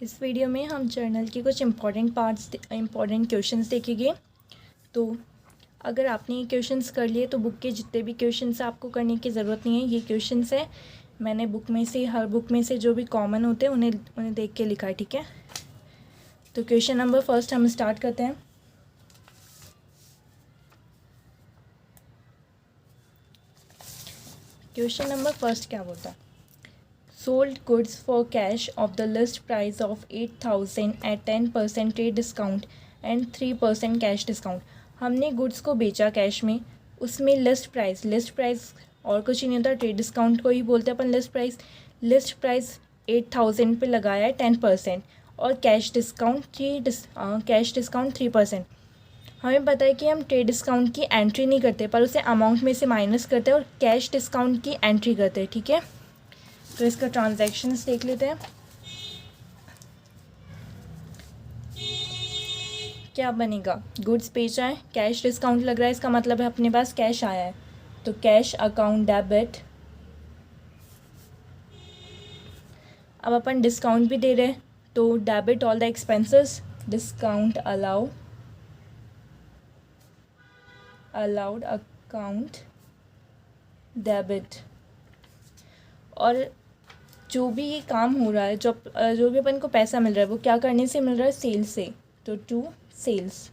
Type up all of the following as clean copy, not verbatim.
इस वीडियो में हम जर्नल के कुछ इम्पॉर्टेंट क्वेश्चंस देखेंगे। तो अगर आपने ये क्वेश्चंस कर लिए तो बुक के जितने भी क्वेश्चंस आपको करने की ज़रूरत नहीं है। ये क्वेश्चंस है मैंने हर बुक में से जो भी कॉमन होते हैं उन्हें देख के लिखा है, ठीक है। तो क्वेश्चन नंबर फर्स्ट हम स्टार्ट करते हैं। क्वेश्चन नंबर फर्स्ट क्या बोलता है? Sold goods for cash of the list price of 8,000 at 10% trade discount and 3% cash discount. हमने गुड्स को बेचा कैश में, उसमें लिस्ट प्राइस और कुछ ही नहीं होता, ट्रेड डिस्काउंट को ही बोलते हैं अपन लिस्ट प्राइस 8,000 पे लगाया है 10% और कैश डिस्काउंट 3%। हमें पता है कि हम ट्रेड डिस्काउंट की एंट्री नहीं करते पर उसे अमाउंट में से माइनस करते हैं और कैश डिस्काउंट की एंट्री करते हैं, ठीक है। तो इसका ट्रांजैक्शंस देख लेते हैं। क्या बनेगा? गुड्स बेचा है, कैश डिस्काउंट लग रहा है, इसका मतलब है अपने पास कैश आया है, तो कैश अकाउंट डेबिट। अब अपन डिस्काउंट भी दे रहे हैं तो debit all the expenses, discount allowed account debit. और जो भी ये काम हो रहा है, जो भी अपन को पैसा मिल रहा है वो क्या करने से मिल रहा है? सेल से, तो टू सेल्स।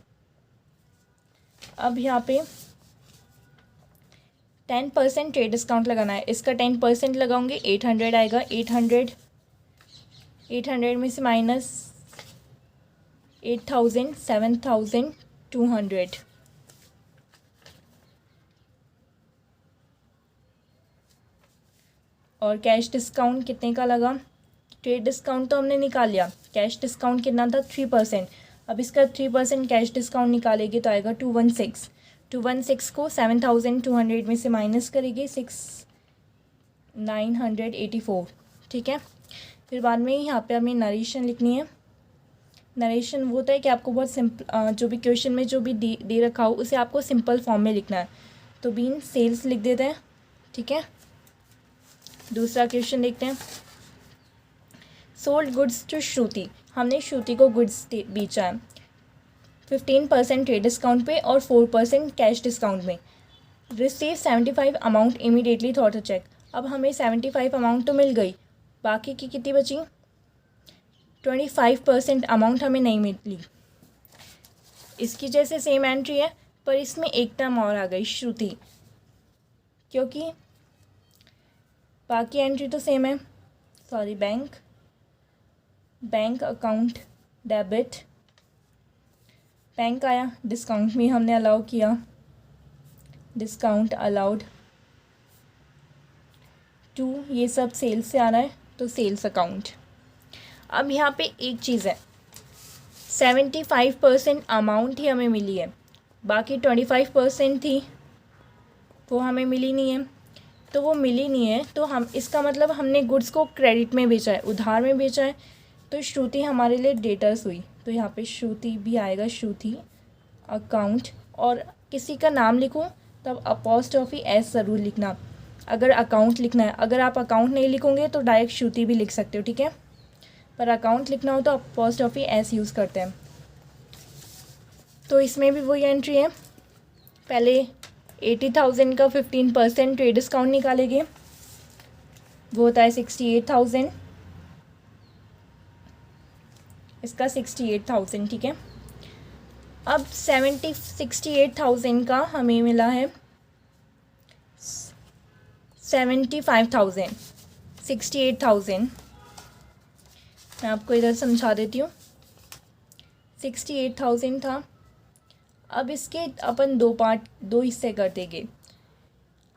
अब यहाँ पे 10% ट्रेड डिस्काउंट लगाना है, इसका 10% लगाऊंगे 800 आएगा। 800 में से माइनस 8,000 7,200। और कैश डिस्काउंट कितने का लगा? ट्रेड डिस्काउंट तो हमने निकाल लिया, कैश डिस्काउंट कितना था? 3%। अब इसका 3% कैश डिस्काउंट निकालेगी तो आएगा 216 को 7,200 में से माइनस करेगी 6,984, ठीक है। फिर बाद में यहाँ पे हमें नरेशन लिखनी है। नरेशन वो होता है कि आपको बहुत सिंपल, जो भी क्वेश्चन में जो भी दे रखा हो उसे आपको सिंपल फॉर्म में लिखना है, तो बीन सेल्स लिख देते हैं, ठीक है। दूसरा क्वेश्चन देखते हैं। सोल्ड गुड्स टू श्रुति, हमने श्रुति को गुड्स बेचा है 15% ट्रेड डिस्काउंट पे और 4% कैश डिस्काउंट में। Receive 75 amount immediately through a cheque. अब हमें 75 अमाउंट तो मिल गई, बाकी की कितनी बची? 25% अमाउंट हमें नहीं मिली। इसकी जैसे सेम एंट्री है पर इसमें एक टर्म और आ गई, श्रुति, क्योंकि बाकी एंट्री तो सेम है। Sorry, bank account debit, bank आया, डिस्काउंट में हमने अलाउ किया, डिस्काउंट अलाउड टू, ये सब सेल्स से आ रहा है तो सेल्स अकाउंट। अब यहाँ पे एक चीज़ है, 75% अमाउंट ही हमें मिली है, बाकी 25% थी वो हमें मिली नहीं है। तो वो मिली नहीं है तो हम, इसका मतलब हमने गुड्स को क्रेडिट में बेचा है, उधार में बेचा है, तो श्रुति हमारे लिए डेटर्स हुई। तो यहाँ पे श्रुति भी आएगा, श्रुति अकाउंट। और किसी का नाम लिखूँ तब अपॉस्ट्रोफी एस ज़रूर लिखना अगर अकाउंट लिखना है। अगर आप अकाउंट नहीं लिखोगे तो डायरेक्ट श्रुति भी लिख सकते हो, ठीक है, पर अकाउंट लिखना हो तो अपॉस्ट्रोफी एस यूज़ करते हैं। तो इसमें भी वही एंट्री है, पहले 80,000 का 15% ट्रेड डिस्काउंट निकालेंगे, वो होता है 68,000, इसका 68,000, ठीक है। अब 68,000 का हमें मिला है 75,000। 68,000 मैं आपको इधर समझा देती हूँ। 68,000 था, अब इसके अपन दो हिस्से कर देंगे।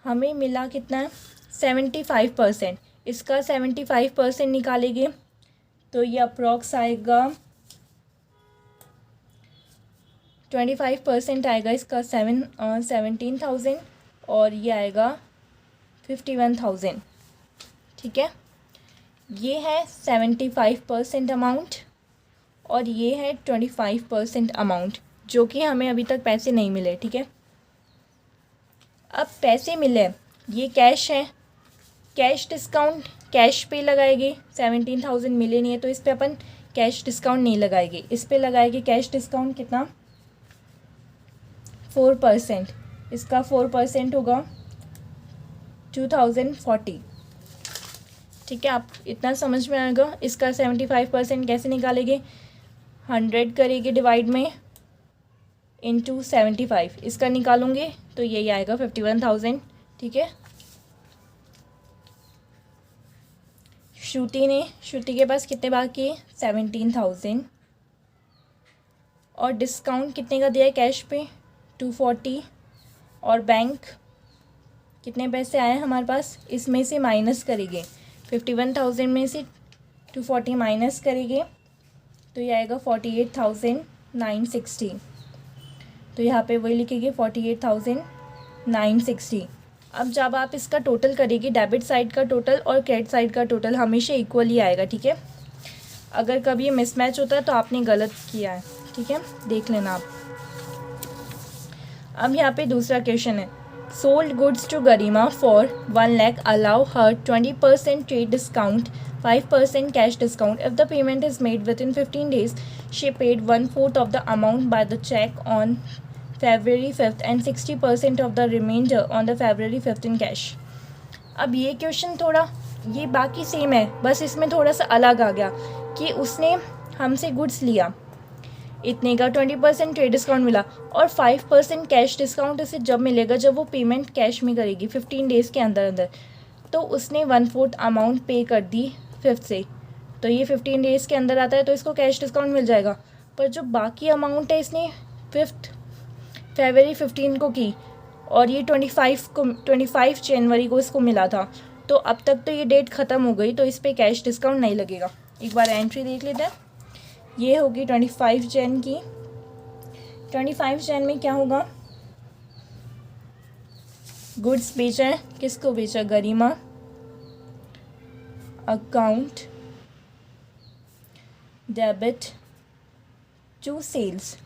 हमें मिला कितना है? 75%, इसका 75% निकालेंगे तो ये अप्रॉक्स आएगा 25% आएगा, इसका 17,000 और ये आएगा 51,000, ठीक है। ये है 75% अमाउंट और ये है 25% अमाउंट, जो कि हमें अभी तक पैसे नहीं मिले, ठीक है। अब पैसे मिले, ये कैश है कैश डिस्काउंट कैश पे लगाएंगे, 17,000 मिले नहीं है तो इस पे अपन कैश डिस्काउंट नहीं लगाएंगे, इस पे लगाएंगे कैश डिस्काउंट कितना 4%, इसका 4% होगा 2040। ठीक है, आप इतना समझ में आएगा। इसका 75% कैसे निकालेंगे, 100 करेंगे डिवाइड में इंटू 75, इसका निकालूंगे तो यही आएगा 51,000। ठीक है, श्रुति के पास कितने बाकी है 17,000 और डिस्काउंट कितने का दिया है कैश पे 240 और बैंक कितने पैसे आए हमारे पास, इसमें से माइनस करेंगे 51,000 में से 240 माइनस करेंगे तो ये आएगा 48,960। तो यहाँ पे वही लिखेंगे 48,960। अब जब आप इसका टोटल करेंगे, डेबिट साइड का टोटल और क्रेडिट साइड का टोटल हमेशा इक्वल ही आएगा। ठीक है, अगर कभी ये मिसमैच होता है तो आपने गलत किया है। ठीक है, देख लेना आप। अब यहाँ पे दूसरा क्वेश्चन है, sold goods to Garima for 1 lakh, allow her 20% trade discount, 5% cash discount. If the payment is made within 15 days, she paid 1/4 of the amount by the cheque on February 5th and 60% of the remainder on the February 5th in cash। अब ये question थोड़ा, ये बाकी same है, बस इसमें थोड़ा सा अलग आ गया कि उसने हमसे गुड्स लिया, इतने का 20% ट्रेड डिस्काउंट मिला और 5% कैश डिस्काउंट उसे जब मिलेगा जब वो पेमेंट कैश में करेगी 15 डेज़ के अंदर अंदर। तो उसने 1/4 अमाउंट पे कर दी 5th से, तो ये 15 डेज़ के अंदर आता है तो इसको कैश डिस्काउंट मिल जाएगा। पर जो बाकी अमाउंट है इसने 5th February 15 को की और ये 25 जनवरी को इसको मिला था, तो अब तक तो ये डेट ख़त्म हो गई, तो इस पर कैश डिस्काउंट नहीं लगेगा। एक बार एंट्री देख लेते हैं, ये होगी 25 जन की। 25 जन में क्या होगा, गुड्स बेचा है, किसको बेचा, गरिमा, अकाउंट डेबिट टू सेल्स।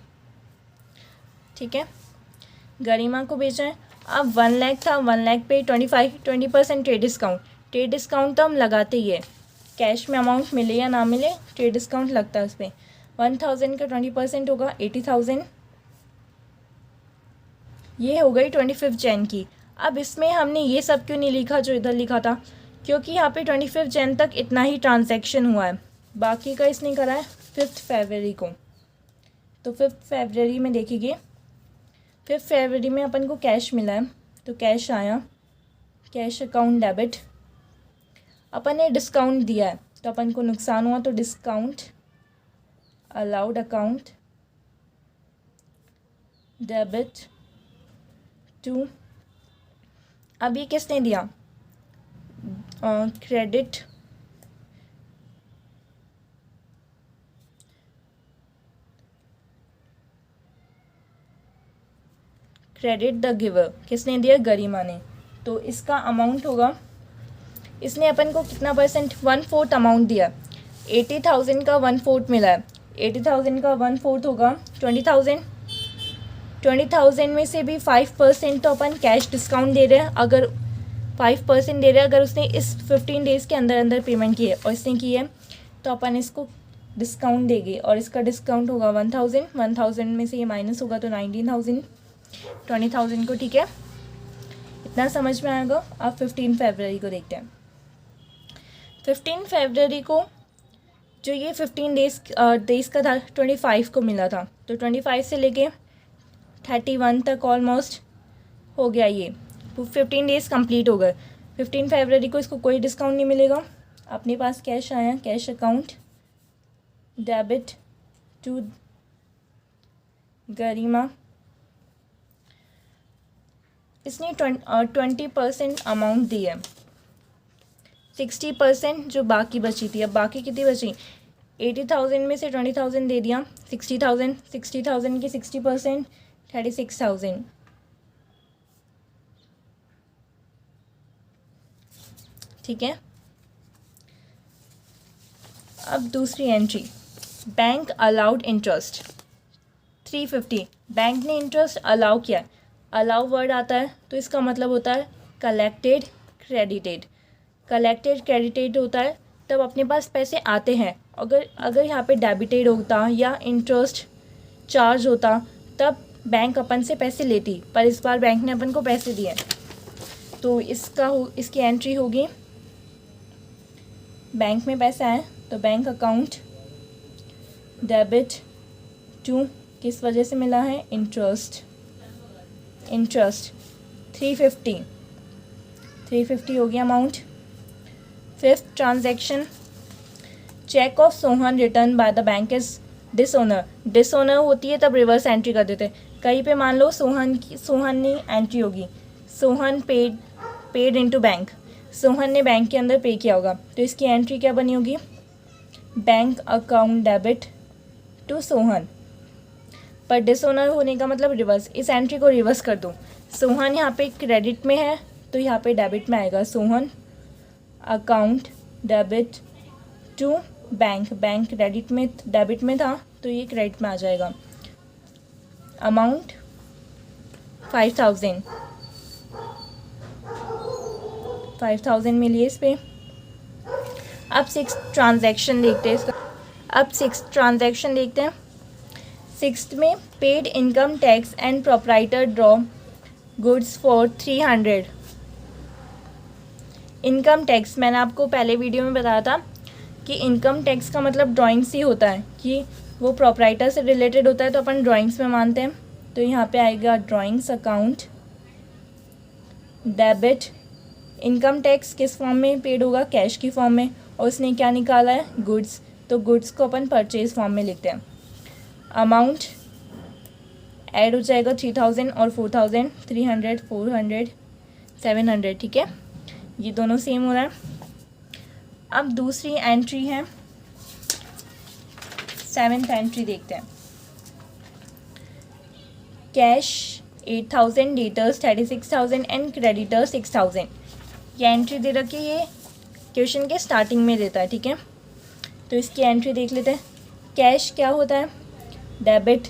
ठीक है, गरिमा को बेचा है। अब 1 लाख था, 1 लाख पे 20% ट्रेड डिस्काउंट तो हम लगाते ही है, कैश में अमाउंट मिले या ना मिले ट्रेड डिस्काउंट लगता है उस पर। 1,000 का 20% होगा 80,000, ये हो गई 25 जन की। अब इसमें हमने ये सब क्यों नहीं लिखा जो इधर लिखा था, क्योंकि यहाँ पे 25 जन तक इतना ही ट्रांजैक्शन हुआ है, बाकी का इसने करा है 5th फरवरी को। तो 5th फरवरी में देखेंगे, 5th फरवरी में अपन को कैश मिला है, तो कैश आया, कैश अकाउंट डेबिट। अपन ने डिस्काउंट दिया है तो अपन को नुकसान हुआ, तो discount allowed account debit to. अब ये किसने दिया, क्रेडिट द गिवर, किसने दिया, गरिमा ने। तो इसका अमाउंट होगा, इसने अपन को कितना परसेंट, 1/4 अमाउंट दिया, 80,000 का 1/4 मिला है, 80,000 का 1/4 होगा 20,000। 20,000 में से भी 5% तो अपन कैश डिस्काउंट दे रहे हैं, अगर 5% दे रहे हैं अगर उसने इस 15 डेज़ के अंदर अंदर पेमेंट की है और इसने की है तो अपन इसको डिस्काउंट देंगे और इसका डिस्काउंट होगा 1,000। 1,000 में से ये माइनस होगा तो 19,000, 20,000 को। ठीक है, इतना समझ में आएगा। अब 15 फरवरी को देखते हैं। 15 फरवरी को जो ये 15 डेज़ का था 25 को मिला था, तो 25 से लेके 31 तक ऑलमोस्ट हो गया, ये 15 डेज़ कंप्लीट हो गए। 15 फरवरी को इसको कोई डिस्काउंट नहीं मिलेगा, अपने पास कैश आया, कैश अकाउंट डेबिट टू गरिमा। इसने 20% अमाउंट दी है, 60% जो बाकी बची थी। अब बाकी कितनी बची, 80,000 में से 20,000 दे दिया, 60,000 की 60% 36,000। ठीक है, अब दूसरी entry, bank allowed interest 350, bank ने इंटरेस्ट अलाउ किया। अलाउ वर्ड आता है तो इसका मतलब होता है कलेक्टेड क्रेडिटेड। कलेक्टेड क्रेडिटेड होता है तब अपने पास पैसे आते हैं। अगर अगर यहाँ पे डेबिटेड होता या इंटरेस्ट चार्ज होता तब बैंक अपन से पैसे लेती, पर इस बार बैंक ने अपन को पैसे दिए, तो इसकी एंट्री होगी बैंक में पैसा है तो बैंक अकाउंट डेबिट टू, किस वजह से मिला है, इंटरेस्ट 350 हो गया amount. Fifth transaction, cheque of Sohan return by the bank is dishonour होती है तब रिवर्स एंट्री कर देते हैं। कहीं पे मान लो सोहन ने एंट्री होगी, Sohan paid into bank, Sohan ने बैंक के अंदर पे किया होगा, तो इसकी एंट्री क्या बनी होगी, bank account debit to Sohan. पर डिसओनर होने का मतलब रिवर्स, इस एंट्री को रिवर्स कर दो, सोहन यहाँ पे क्रेडिट में है तो यहाँ पे डेबिट में आएगा, Sohan account debit to bank, bank debit में था तो ये क्रेडिट में आ जाएगा। अमाउंट 5000 मिली इस पे। अब सिक्स ट्रांजैक्शन देखते हैं इसका, सिक्स्थ में paid income tax and proprietor draw goods for 300। Income tax मैंने आपको पहले वीडियो में बताया था कि इनकम टैक्स का मतलब ड्राइंग्स ही होता है, कि वो प्रोप्राइटर से रिलेटेड होता है तो अपन ड्राइंग्स में मानते हैं। तो यहाँ पे आएगा drawings account debit, income tax किस फॉर्म में पेड होगा, कैश की फॉर्म में, और उसने क्या निकाला है, गुड्स, तो गुड्स को अपन परचेज फॉर्म में लिखते हैं। अमाउंट ऐड हो जाएगा 3000 और 4000, 300 400 700, ठीक है, ये दोनों सेम हो रहा है। अब दूसरी एंट्री है, 7th एंट्री देखते हैं, कैश 8000, डेटर्स 36000 एंड क्रेडिटर 6000। ये एंट्री दे रखी है, ये क्वेश्चन के स्टार्टिंग में देता है, ठीक है, तो इसकी एंट्री देख लेते हैं। कैश क्या होता है, debit,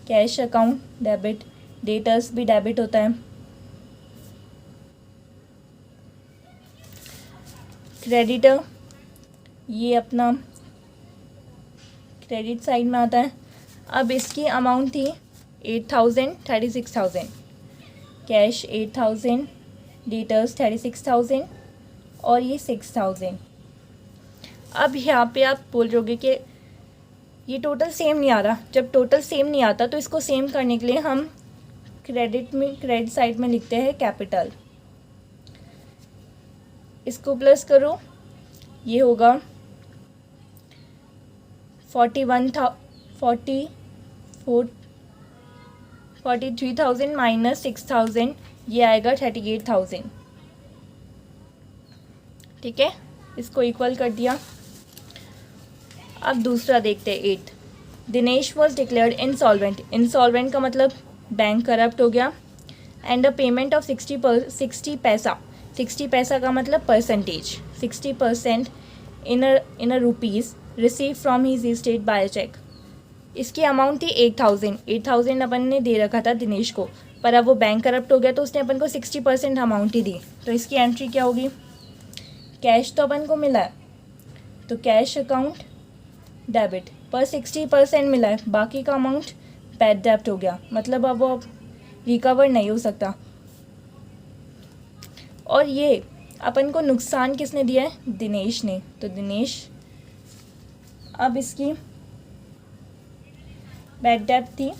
cash account debit, debtors भी डेबिट होता है। क्रेडिटर ये अपना क्रेडिट साइड में आता है। अब इसकी अमाउंट थी 8000 36000, कैश 8000, डेटर्स 36000 और ये 6000। अब यहाँ पे आप बोल रहोगे कि ये टोटल सेम नहीं आ रहा। जब टोटल सेम नहीं आता तो इसको सेम करने के लिए हम क्रेडिट साइड में लिखते हैं कैपिटल, इसको प्लस करो, ये होगा 43,000 माइनस 6000, ये आएगा 38,000, ठीक है, इसको इक्वल कर दिया। अब दूसरा देखते हैं 8th, Dinesh was declared insolvent का मतलब बैंक करप्ट हो गया, एंड द पेमेंट ऑफ 60 पैसा, 60 पैसा का मतलब percentage, 60% in a rupees receive from his estate by cheque. इसकी अमाउंट थी 8000 अपन ने दे रखा था दिनेश को, पर अब वो बैंक करप्ट हो गया तो उसने अपन को 60% अमाउंट ही दी, तो इसकी एंट्री क्या होगी, कैश तो अपन को मिला है तो कैश अकाउंट डेबिट, पर 60% मिला है, बाकी का अमाउंट बैड डेब्ट हो गया, मतलब अब वो रिकवर नहीं हो सकता। और ये अपन को नुकसान किसने दिया है, दिनेश ने, तो दिनेश, अब इसकी बैड डेब्ट थी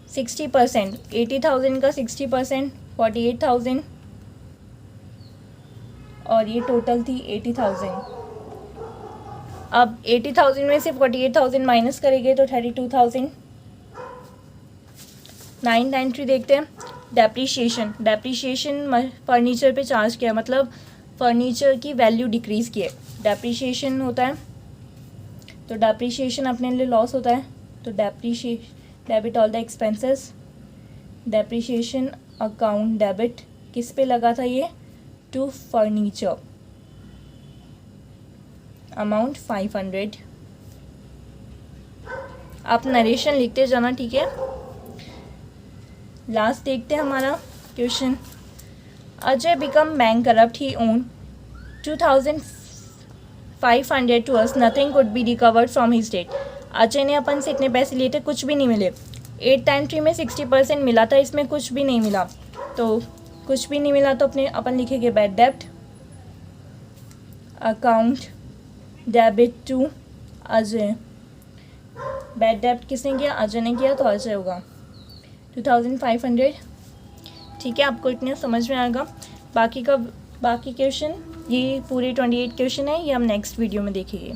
60%, 80,000 का 60% 48,000 और ये टोटल थी 80,000। अब 80,000 में से 48,000 माइनस करेंगे तो 32,000। 9th एंट्री देखते हैं, डेप्रीशिएशन फर्नीचर पे चार्ज किया, मतलब फर्नीचर की वैल्यू डिक्रीज़ की है, डेप्रीशिएशन होता है, तो डेप्रीशिएशन अपने लिए लॉस होता है, तो debit all the expenses, depreciation account debit किस पे लगा था ये, टू फर्नीचर, अमाउंट 500। आप नरेशन लिखते जाना, ठीक है। लास्ट देखते हैं हमारा question. Ajay become bankrupt, he own 2500 to us, nothing could be recovered from his debt. Ajay ने अपन से इतने पैसे लिए थे, कुछ भी नहीं मिले। 8 टाइम ट्री में 60% मिला था, इसमें कुछ भी नहीं मिला। तो कुछ भी नहीं मिला तो अपन लिखेंगे बैड डेब्ट, account debit to Ajay. Bad डेब्ट किसने किया? अजय ने किया, तो अजय होगा 2500। ठीक है, आपको इतने समझ में आएगा। बाकी क्वेश्चन, ये पूरे 28 क्वेश्चन है, ये हम नेक्स्ट वीडियो में देखेंगे।